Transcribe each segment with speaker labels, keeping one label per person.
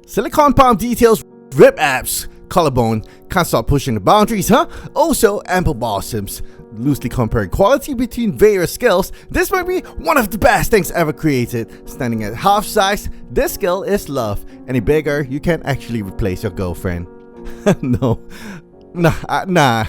Speaker 1: Silicone palm details, rib abs, collarbone, can't stop pushing the boundaries, huh? Also, ample bottoms. Loosely comparing quality between various skills, this might be one of the best things ever created. Standing at half size, this skill is love. Any bigger, you can actually replace your girlfriend. No. Nah.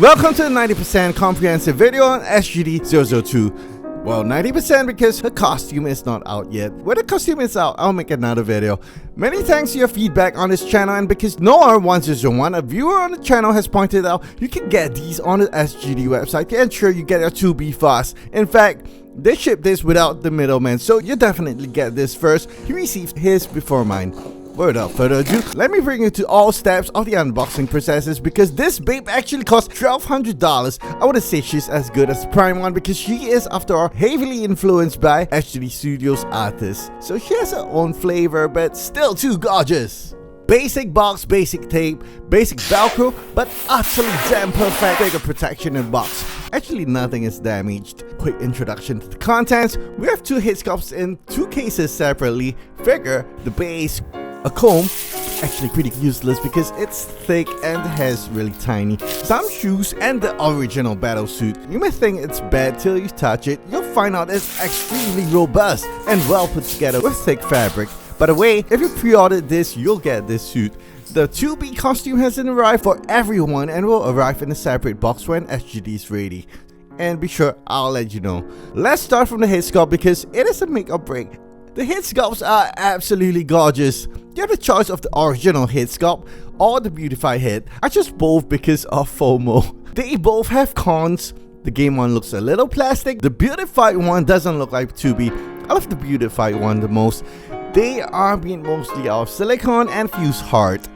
Speaker 1: Welcome to the 90% comprehensive video on SGD 002. Well, 90% because her costume is not out yet. When the costume is out, I'll make another video. Many thanks to your feedback on this channel, and because Noah1001, a viewer on the channel, has pointed out you can get these on the SGD website to ensure you get your 2B fast. In fact, they ship this without the middleman, so you definitely get this first. He received his before mine. Without further ado, let me bring you to all steps of the unboxing processes, because this babe actually costs $1,200. I wouldn't say she's as good as the prime one because she is, after all, heavily influenced by SGD Studios artists. So she has her own flavor, but still too gorgeous. Basic box, basic tape, basic velcro, but utterly damn perfect figure protection in box. Actually, nothing is damaged. Quick introduction to the contents. We have 2 head sculpts in 2 cases separately. Figure, the base, a comb, actually pretty useless because it's thick and has really tiny. Some shoes and the original battle suit. You may think it's bad till you touch it. You'll find out it's extremely robust and well put together with thick fabric. By the way, if you pre-ordered this, you'll get this suit. The 2B costume hasn't arrived for everyone and will arrive in a separate box when SGD is ready. And be sure I'll let you know. Let's start from the head sculpt because it is a make or break. The head sculpts are absolutely gorgeous. You have the choice of the original head sculpt or the beautified head. I chose both because of FOMO. They both have cons. The game one looks a little plastic. The beautified one doesn't look like 2B. I love the beautified one the most. They are being mostly out of silicone and fuse hard.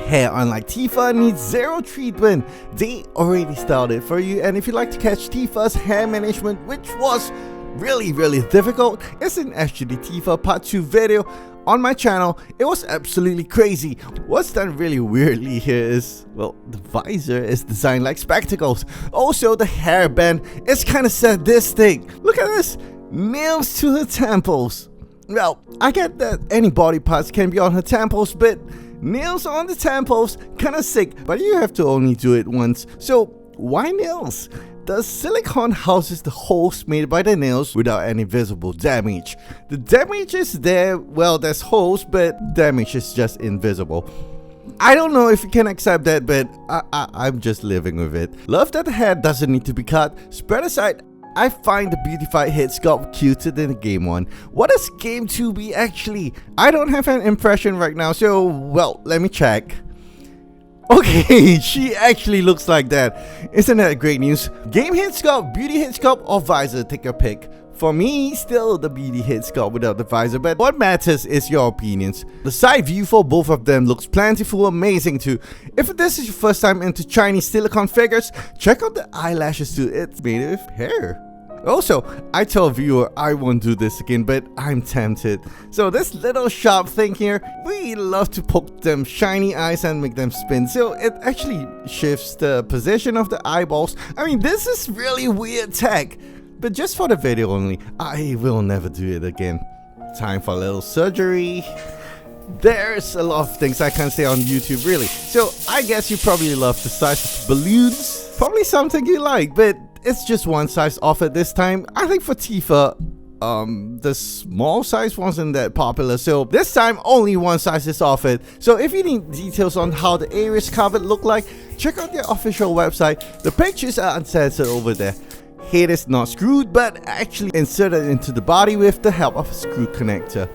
Speaker 1: Hair, unlike Tifa, needs zero treatment. They already styled it for you, and if you like to catch Tifa's hair management, which was really difficult, it's an SGD Tifa part 2 video on my channel. It was absolutely crazy. What's done really weirdly here is, well, the visor is designed like spectacles. Also, the hairband is kind of sadistic. Look at this, nails to her temples. Well, I get that any body parts can be on her temples, but nails on the temples, kinda sick, but you have to only do it once. So why nails? The silicone houses the holes made by the nails without any visible damage. The damage is there, well, there's holes, but damage is just invisible. I don't know if you can accept that, but I'm just living with it. Love that the hair doesn't need to be cut. Spread aside, I find the beautified head sculpt cuter than the game one. What is game 2B actually? I don't have an impression right now, so, well, let me check. Okay, she actually looks like that. Isn't that great news? Game head sculpt, beauty head sculpt, or visor, take your pick. For me, still the beauty head sculpt without the visor, but what matters is your opinions. The side view for both of them looks plentiful, amazing too. If this is your first time into Chinese silicone figures, check out the eyelashes too. It's made with hair. Also, I tell viewer I won't do this again, but I'm tempted. So this little sharp thing here, we love to poke them shiny eyes and make them spin. So it actually shifts the position of the eyeballs. I mean, this is really weird tech. But just for the video only, I will never do it again. Time for a little surgery. There's a lot of things I can't say on YouTube really. So I guess you probably love the size of the balloons. Probably something you like, but it's just one size offered this time. I think for Tifa, the small size wasn't that popular, so this time only one size is offered. So if you need details on how the areas covered look like, check out their official website. The pictures are uncensored over there. Head is not screwed, but actually inserted into the body with the help of a screw connector.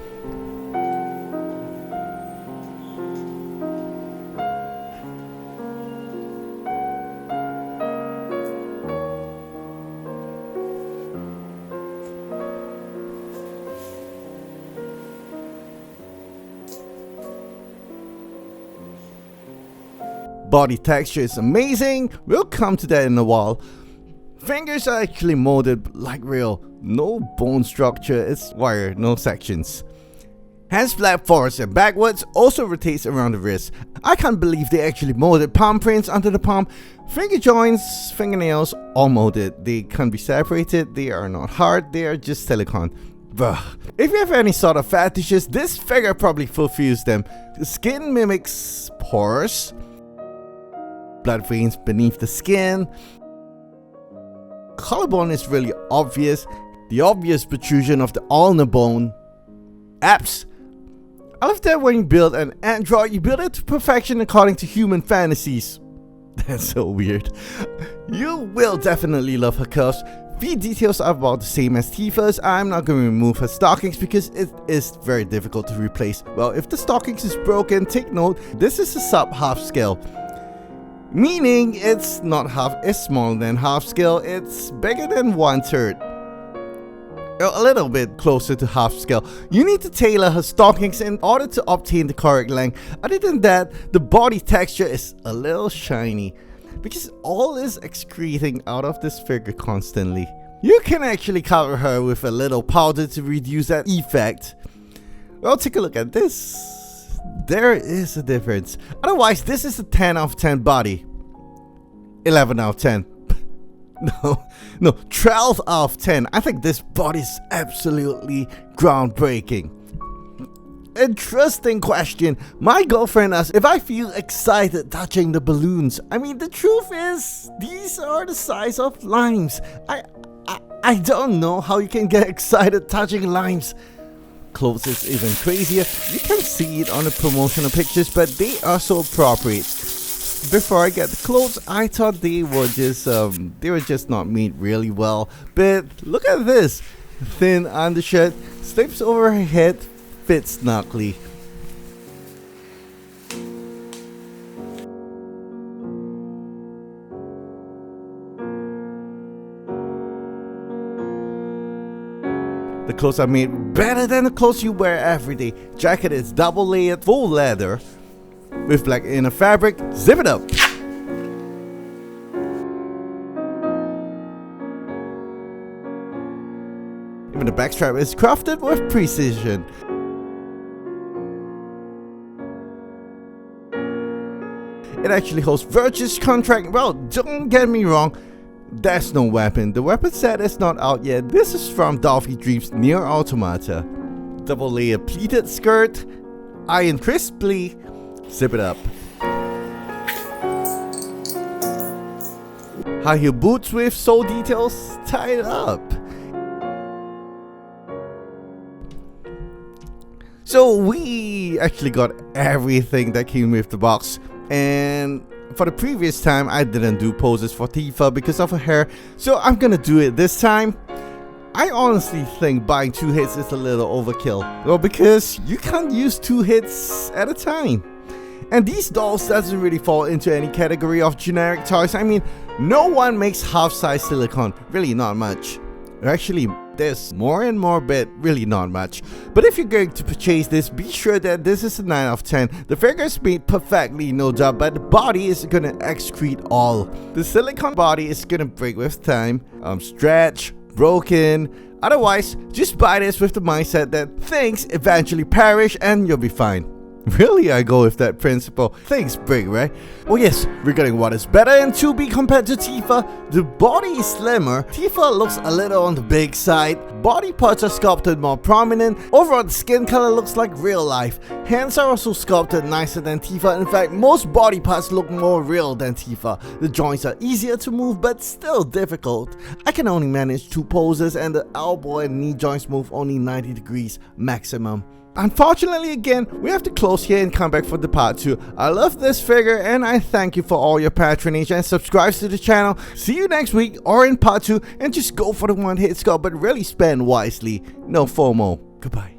Speaker 1: Body texture is amazing. We'll come to that in a while. Fingers are actually molded like real. No bone structure, it's wire, no sections. Hands flap forwards and backwards, also rotates around the wrist. I can't believe they actually molded palm prints under the palm. Finger joints, fingernails, all molded. They can't be separated, they are not hard, they are just silicone. If you have any sort of fetishes, this figure probably fulfills them. The skin mimics pores, blood veins beneath the skin. Collarbone is really obvious. The obvious protrusion of the ulnar bone. Abs. I love that when you build an android, you build it to perfection according to human fantasies. That's so weird. You will definitely love her curves. Feet details are about the same as Tifa's. I'm not going to remove her stockings because it is very difficult to replace. Well, if the stockings is broken, take note, this is a sub half scale. Meaning it's not half, it's smaller than half scale, it's bigger than 1/3. A little bit closer to half scale. You need to tailor her stockings in order to obtain the correct length. Other than that, the body texture is a little shiny because all is excreting out of this figure constantly. You can actually cover her with a little powder to reduce that effect. Well, take a look at this. There is a difference. Otherwise, this is a 10 out of 10 body. 11 out of 10. No, 12 out of 10. I think this body is absolutely groundbreaking. Interesting question. My girlfriend asked if I feel excited touching the balloons. I mean, the truth is, these are the size of limes. I don't know how you can get excited touching limes. Clothes is even crazier. You can see it on the promotional pictures, but they are so appropriate. Before I get the clothes, I thought they were just not made really well. But look at this. Thin undershirt, slips over her head, fits snugly. The clothes are made better than the clothes you wear every day. Jacket is double layered, full leather, with black inner fabric. Zip it up. Even the backstrap is crafted with precision. It actually holds Virtue's contract. Well, don't get me wrong, there's no weapon. The weapon set is not out yet. This is from Dolphy Dream's Nier Automata. Double layer pleated skirt, iron crisply. Zip it up. High heel boots with sole details tied up. So we actually got everything that came with the box, and for the previous time I didn't do poses for Tifa because of her hair, so I'm gonna do it this time. I honestly think buying 2 hits is a little overkill. Well, because you can't use 2 hits at a time. And these dolls doesn't really fall into any category of generic toys. I mean, no one makes half-size silicone, really not much. Actually, there's more and more, but really not much. But if you're going to purchase this, be sure that this is a 9 out of 10. The figure is made perfectly, no doubt, but the body is gonna excrete all. The silicone body is gonna break with time, stretch, broken. Otherwise, just buy this with the mindset that things eventually perish and you'll be fine. Really, I go with that principle. Things break, right? Oh yes, regarding what is better in 2B compared to Tifa, the body is slimmer. Tifa looks a little on the big side. Body parts are sculpted more prominent. Overall, the skin color looks like real life. Hands are also sculpted nicer than Tifa. In fact, most body parts look more real than Tifa. The joints are easier to move, but still difficult. I can only manage 2 poses, and the elbow and knee joints move only 90 degrees maximum. Unfortunately, again, we have to close here and come back for the part 2. I love this figure and I thank you for all your patronage and subscribes to the channel. See you next week or in part 2, and just go for the 1 hit sculpt, but really spend wisely. No FOMO. Goodbye.